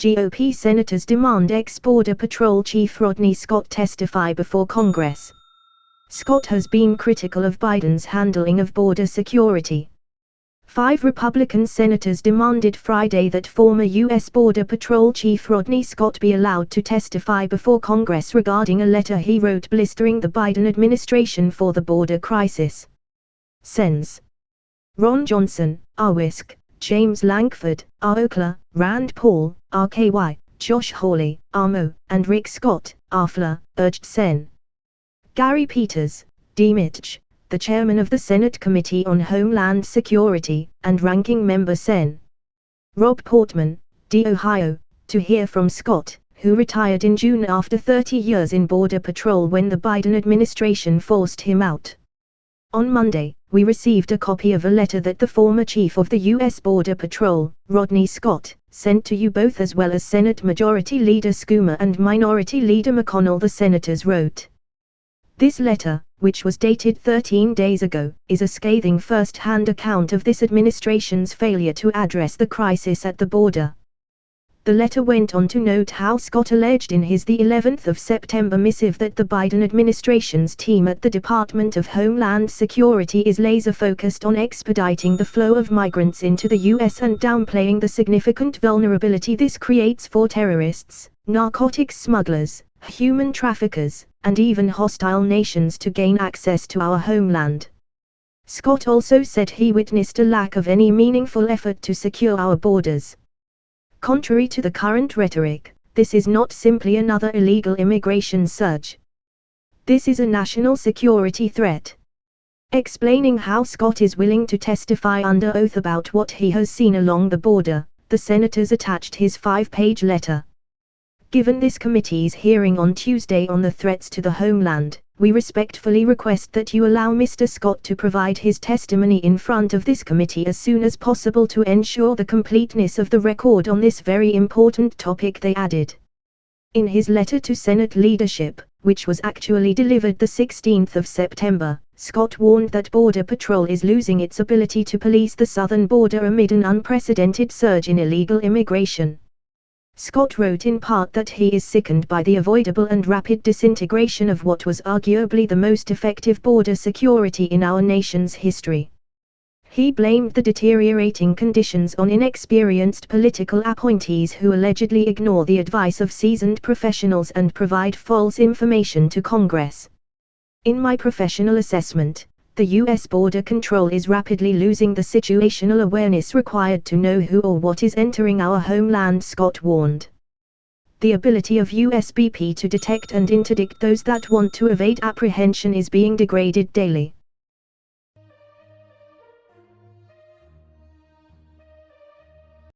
GOP senators demand ex-Border Patrol Chief Rodney Scott testify before Congress. Scott has been critical of Biden's handling of border security. 5 Republican senators demanded Friday that former U.S. Border Patrol Chief Rodney Scott be allowed to testify before Congress regarding a letter he wrote blistering the Biden administration for the border crisis. Sens. Ron Johnson, R. Wisk, James Lankford, R. Okla, Rand Paul, R.K.Y., Josh Hawley, R. Mo, and Rick Scott, R. Fla, urged Sen. Gary Peters, D. Mitch, the chairman of the Senate Committee on Homeland Security, and ranking member Sen. Rob Portman, D. Ohio, to hear from Scott, who retired in June after 30 years in Border Patrol when the Biden administration forced him out. On Monday, we received a copy of a letter that the former chief of the U.S. Border Patrol, Rodney Scott, sent to you both, as well as Senate Majority Leader Schumer and Minority Leader McConnell. The senators wrote. This letter, which was dated 13 days ago, is a scathing first-hand account of this administration's failure to address the crisis at the border. The letter went on to note how Scott alleged in his the 11th of September missive that the Biden administration's team at the Department of Homeland Security is laser-focused on expediting the flow of migrants into the U.S. and downplaying the significant vulnerability this creates for terrorists, narcotics smugglers, human traffickers, and even hostile nations to gain access to our homeland. Scott also said he witnessed a lack of any meaningful effort to secure our borders. Contrary to the current rhetoric, this is not simply another illegal immigration surge. This is a national security threat. Explaining how Scott is willing to testify under oath about what he has seen along the border, the senators attached his 5-page letter. Given this committee's hearing on Tuesday on the threats to the homeland, we respectfully request that you allow Mr. Scott to provide his testimony in front of this committee as soon as possible to ensure the completeness of the record on this very important topic, they added. In his letter to Senate leadership, which was actually delivered the 16th of September, Scott warned that Border Patrol is losing its ability to police the southern border amid an unprecedented surge in illegal immigration. Scott wrote in part that he is sickened by the avoidable and rapid disintegration of what was arguably the most effective border security in our nation's history. He blamed the deteriorating conditions on inexperienced political appointees who allegedly ignore the advice of seasoned professionals and provide false information to Congress. In my professional assessment, the U.S. border control is rapidly losing the situational awareness required to know who or what is entering our homeland, Scott warned. The ability of USBP to detect and interdict those that want to evade apprehension is being degraded daily.